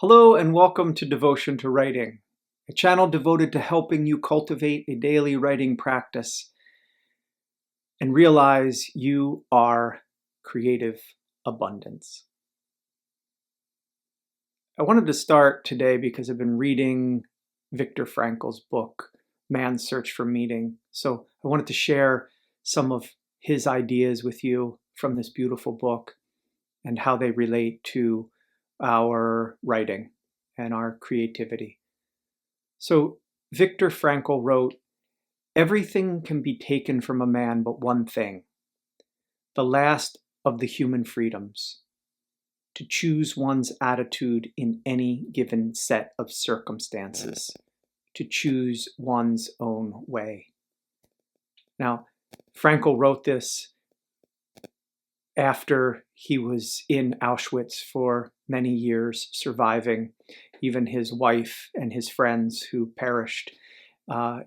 Hello and welcome to Devotion to Writing, a channel devoted to helping you cultivate a daily writing practice and realize you are creative abundance. I wanted to start today because I've been reading Vicktor Frankl's book, Man's Search for Meaning. So I wanted to share some of his ideas with you from this beautiful book and how they relate to our writing and our creativity. So Vicktor Frankl wrote, "Everything can be taken from a man but one thing, the last of the human freedoms, to choose one's attitude in any given set of circumstances, to choose one's own way." Now, Frankl wrote this after he was in Auschwitz for many years, surviving even his wife and his friends who perished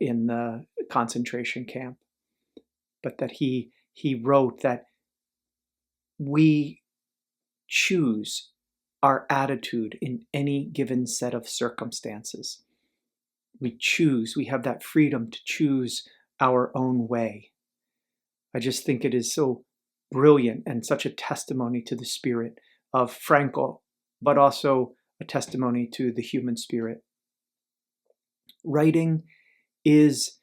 in the concentration camp. But that he wrote that we choose our attitude in any given set of circumstances. We have that freedom to choose our own way. I just think it is so brilliant and such a testimony to the spirit of Frankl, but also a testimony to the human spirit. Writing is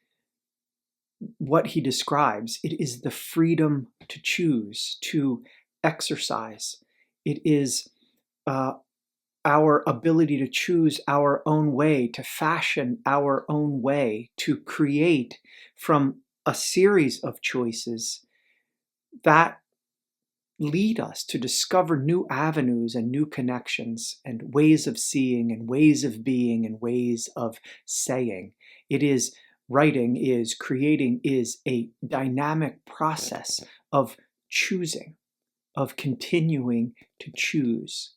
what he describes. It is the freedom to choose, to exercise. It is our ability to choose our own way, to fashion our own way, to create from a series of choices that lead us to discover new avenues and new connections and ways of seeing and ways of being and ways of saying. Creating is a dynamic process of choosing, of continuing to choose.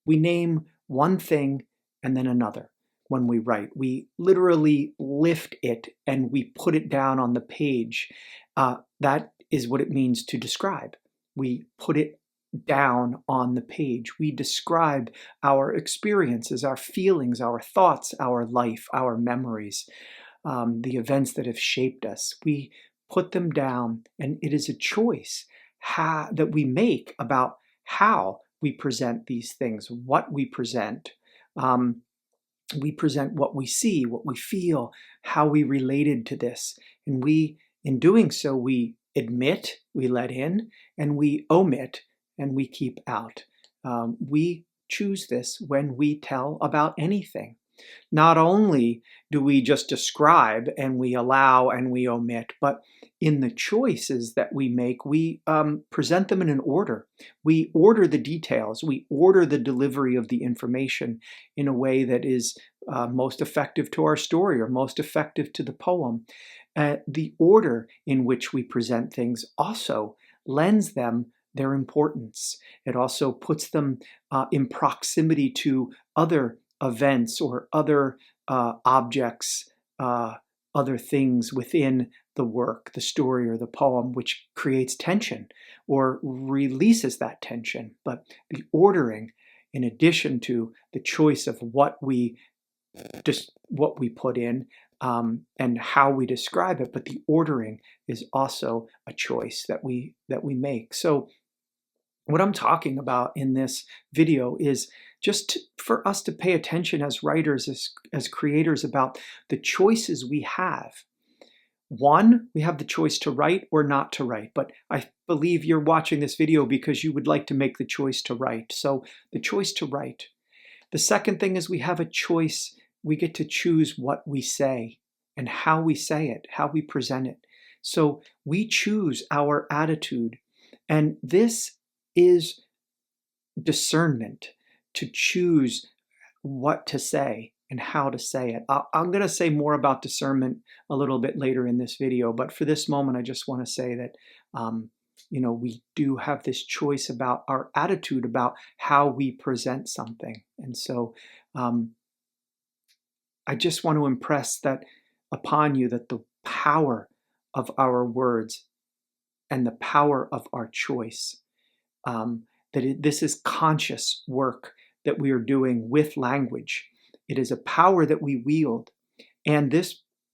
We name one thing and then another when we write. We literally lift it and we put it down on the page. That is what it means to describe. We put it down on the page. We describe our experiences, our feelings, our thoughts, our life, our memories, the events that have shaped us. We put them down, and it is a choice that we make about how we present these things, what we present. We present what we see, what we feel, how we related to this. And in doing so, we admit, we let in, and we omit, and we keep out. We choose this when we tell about anything. Not only do we just describe and we allow and we omit, but in the choices that we make, we present them in an order. We order the details. We order the delivery of the information in a way that is most effective to our story or most effective to the poem. The order in which we present things also lends them their importance. It also puts them in proximity to other events or other objects, other things within the work, the story or the poem, which creates tension or releases that tension. But the ordering, in addition to the choice of what we put in and how we describe it, but the ordering is also a choice that we make. So what I'm talking about in this video is just for us to pay attention as writers, as creators, about the choices we have. One, we have the choice to write or not to write, but I believe you're watching this video because you would like to make the choice to write. So the choice to write. The second thing is we have a choice. We get to choose what we say and how we say it, how we present it. So we choose our attitude, and this is discernment, to choose what to say and how to say it. I'm going to say more about discernment a little bit later in this video, but for this moment, I just want to say that we do have this choice about our attitude, about how we present something. And so I just want to impress that upon you, that the power of our words and the power of our choice, this is conscious work that we are doing with language. It is a power that we wield. And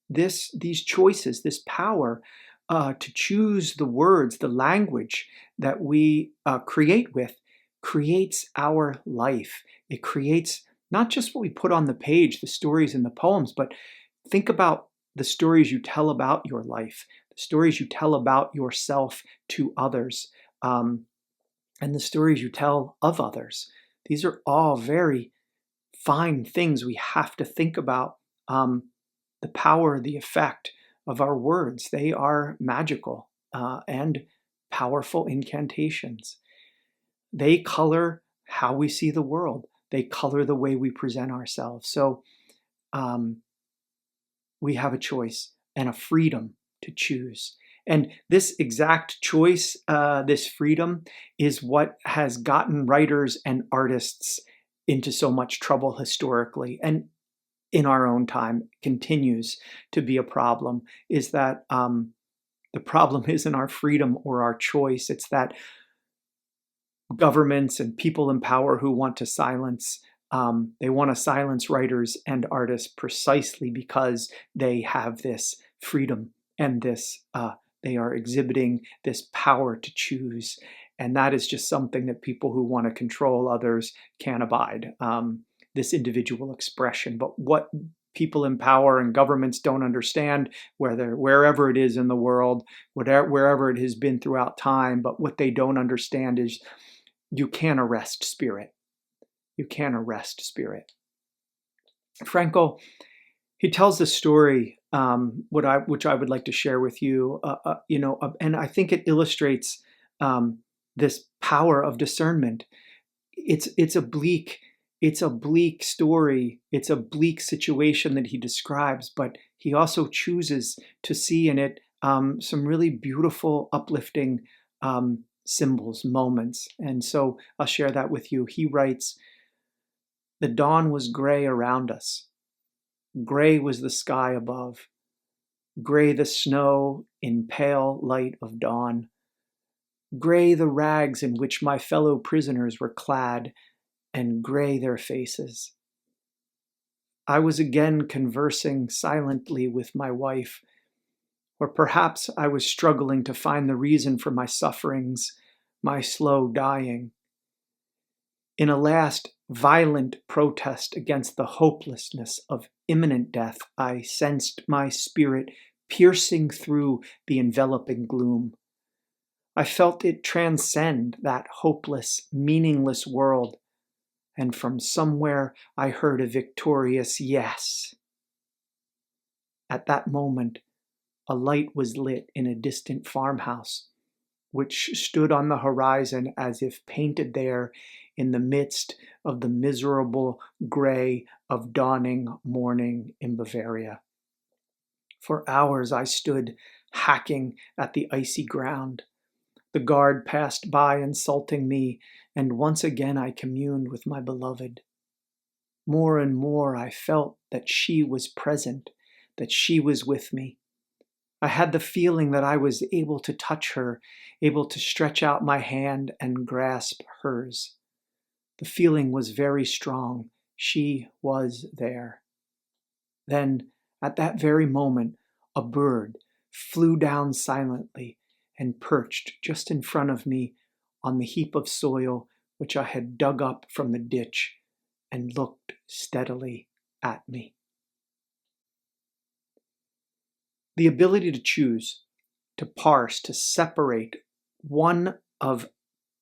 these choices, this power to choose the words, the language that we create with, creates our life. It creates not just what we put on the page, the stories and the poems, but think about the stories you tell about your life, the stories you tell about yourself to others, and the stories you tell of others. These are all very fine things we have to think about. The power, the effect of our words. They are magical and powerful incantations. They color how we see the world. They color the way we present ourselves. So we have a choice and a freedom to choose. And this exact choice, this freedom, is what has gotten writers and artists into so much trouble historically, and in our own time continues to be a problem, is that the problem isn't our freedom or our choice. It's that governments and people in power who want to silence, they want to silence writers and artists precisely because they have this freedom and this, they are exhibiting this power to choose. And that is just something that people who want to control others can't abide, this individual expression. But what people in power and governments don't understand, wherever it is in the world, wherever it has been throughout time, but what they don't understand is you can't arrest spirit. You can't arrest spirit. Frankl, he tells the story, which I would like to share with you, and I think it illustrates this power of discernment. It's a bleak story. It's a bleak situation that he describes, but he also chooses to see in it some really beautiful, uplifting symbols, moments. And so I'll share that with you. He writes, "The dawn was gray around us. Gray was the sky above. Gray the snow in pale light of dawn. Gray the rags in which my fellow prisoners were clad, and gray their faces. I was again conversing silently with my wife, or perhaps I was struggling to find the reason for my sufferings, my slow dying. In a last violent protest against the hopelessness of imminent death, I sensed my spirit piercing through the enveloping gloom. I felt it transcend that hopeless, meaningless world, and from somewhere I heard a victorious yes. At that moment, a light was lit in a distant farmhouse, which stood on the horizon as if painted there in the midst of the miserable gray of dawning morning in Bavaria. For hours I stood hacking at the icy ground. The guard passed by insulting me, and once again I communed with my beloved. More and more I felt that she was present, that she was with me. I had the feeling that I was able to touch her, able to stretch out my hand and grasp hers. The feeling was very strong. She was there. Then, at that very moment, a bird flew down silently and perched just in front of me on the heap of soil which I had dug up from the ditch, and looked steadily at me. The ability to choose, to parse, to separate one of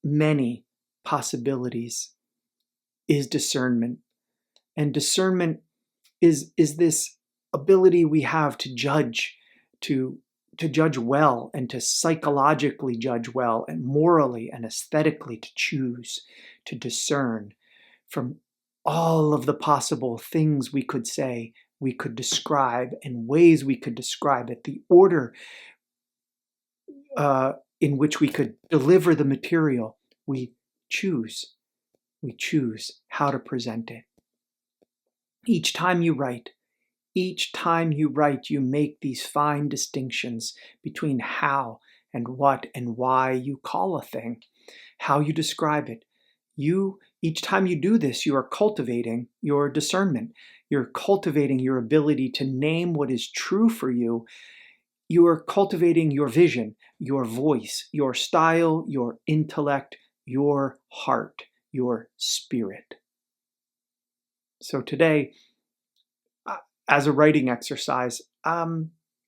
many possibilities is discernment. And discernment is this ability we have to judge, to judge well, and to psychologically judge well, and morally and aesthetically to choose, to discern from all of the possible things we could say, we could describe, and ways we could describe it, the order in which we could deliver the material. We choose how to present it. Each time you write, you make these fine distinctions between how and what and why you call a thing, how you describe it. Each time you do this, you are cultivating your discernment. You're cultivating your ability to name what is true for you. You are cultivating your vision, your voice, your style, your intellect, your heart, your spirit. So today, as a writing exercise,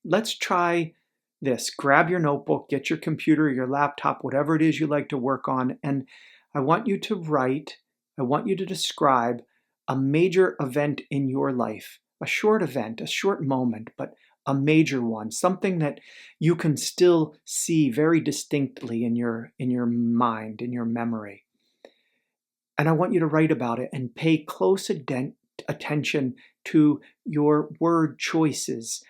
let's try this. Grab your notebook, get your computer, your laptop, whatever it is you like to work on, and I want you to write, I want you to describe a major event in your life, a short event, a short moment, but a major one, something that you can still see very distinctly in your mind, in your memory. And I want you to write about it and pay close attention to your word choices,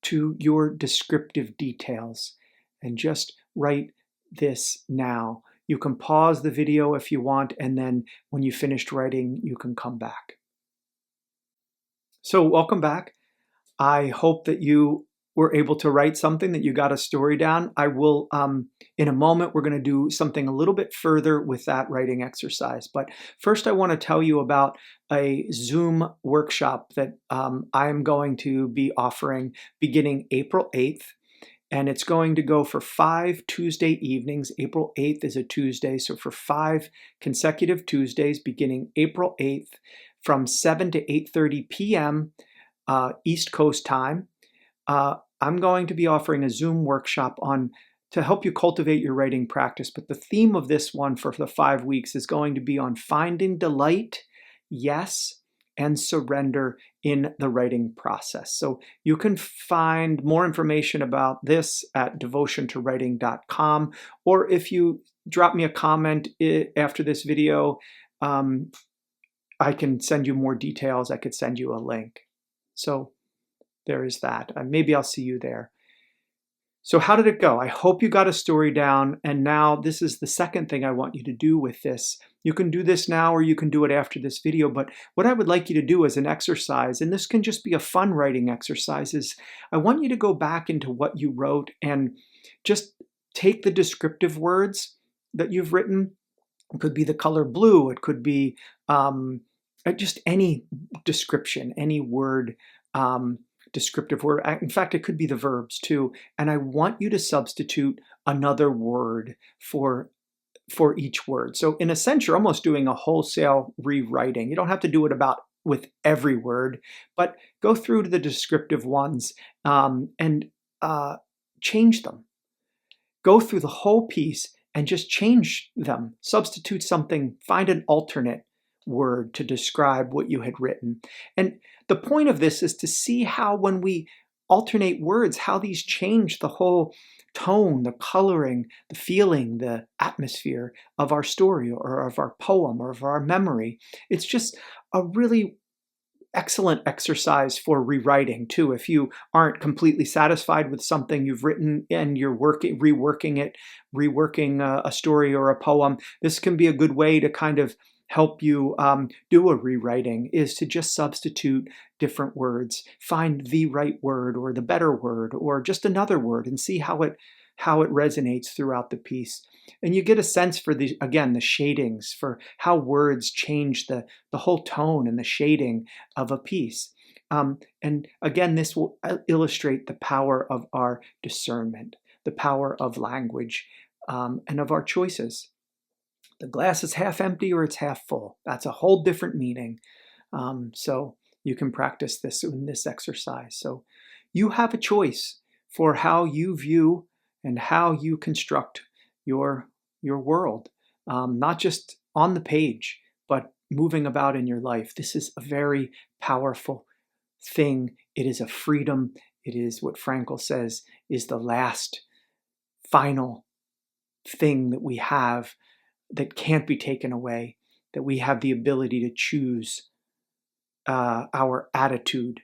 to your descriptive details, and just write this now. You can pause the video if you want, and then when you finished writing, you can come back. So welcome back. I hope that you were able to write something, that you got a story down. I will, in a moment, we're going to do something a little bit further with that writing exercise. But first, I want to tell you about a Zoom workshop that I am going to be offering beginning April 8th. And it's going to go for 5 Tuesday evenings. April 8th is a Tuesday, so for 5 consecutive Tuesdays beginning April 8th from 7 to 8:30 p.m. East Coast time. I'm going to be offering a Zoom workshop to help you cultivate your writing practice. But the theme of this one for the 5 weeks is going to be on finding delight, yes, and surrender in the writing process. So you can find more information about this at devotiontowriting.com, or if you drop me a comment after this video, I can send you more details. I could send you a link. So there is that. Maybe I'll see you there. So how did it go? I hope you got a story down. And now this is the second thing I want you to do with this. You can do this now or you can do it after this video. But what I would like you to do as an exercise, and this can just be a fun writing exercise, is I want you to go back into what you wrote and just take the descriptive words that you've written. It could be the color blue. It could be just any description, any word, descriptive word. In fact, it could be the verbs too. And I want you to substitute another word for each word. So in a sense, you're almost doing a wholesale rewriting. You don't have to do it with every word, but go through to the descriptive ones and change them. Go through the whole piece and just change them. Substitute something, find an alternate word to describe what you had written. And the point of this is to see how when we alternate words, how these change the whole tone, the coloring, the feeling, the atmosphere of our story or of our poem or of our memory. It's just a really excellent exercise for rewriting too. If you aren't completely satisfied with something you've written and you're reworking a story or a poem, this can be a good way to kind of help you do a rewriting, is to just substitute different words, find the right word or the better word or just another word and see how it resonates throughout the piece. And you get a sense for the shadings, for how words change the whole tone and the shading of a piece. And again, this will illustrate the power of our discernment, the power of language, and of our choices. The glass is half empty or it's half full. That's a whole different meaning. So you can practice this in this exercise. So you have a choice for how you view and how you construct your world, not just on the page, but moving about in your life. This is a very powerful thing. It is a freedom. It is what Frankl says is the last final thing that we have that can't be taken away, that we have the ability to choose our attitude,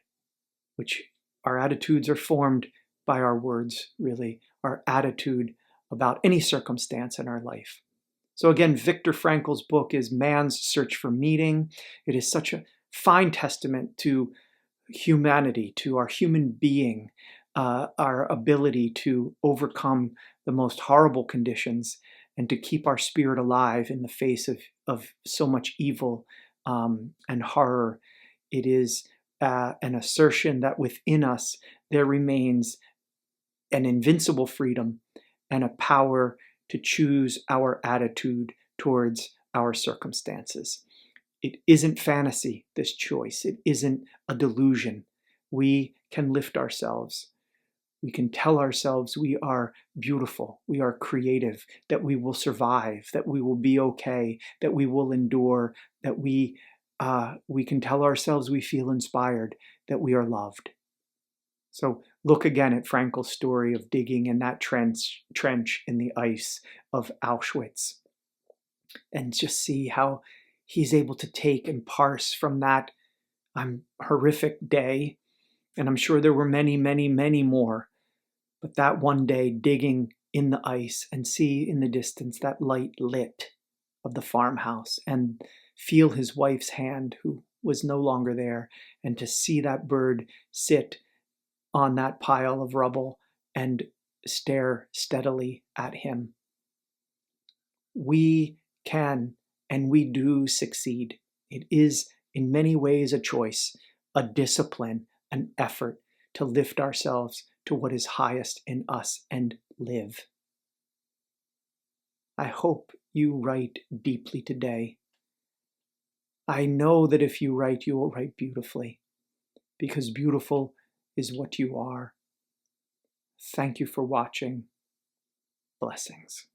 which our attitudes are formed by our words, really, our attitude about any circumstance in our life. So again, Vicktor Frankl's book is Man's Search for Meaning. It is such a fine testament to humanity, to our human being, our ability to overcome the most horrible conditions and to keep our spirit alive in the face of so much evil and horror. It is an assertion that within us there remains an invincible freedom and a power to choose our attitude towards our circumstances. It isn't fantasy, this choice. It isn't a delusion. We can lift ourselves. We can tell ourselves we are beautiful, we are creative, that we will survive, that we will be okay, that we will endure, that we can tell ourselves we feel inspired, that we are loved. So look again at Frankl's story of digging in that trench in the ice of Auschwitz, and just see how he's able to take and parse from that horrific day, and I'm sure there were many, many, many more, but that one day digging in the ice and see in the distance that light lit of the farmhouse and feel his wife's hand, who was no longer there, and to see that bird sit on that pile of rubble and stare steadily at him. We can and we do succeed. It is in many ways a choice, a discipline, an effort to lift ourselves to what is highest in us and live. I hope you write deeply today. I know that if you write, you will write beautifully, because beautiful is what you are. Thank you for watching. Blessings.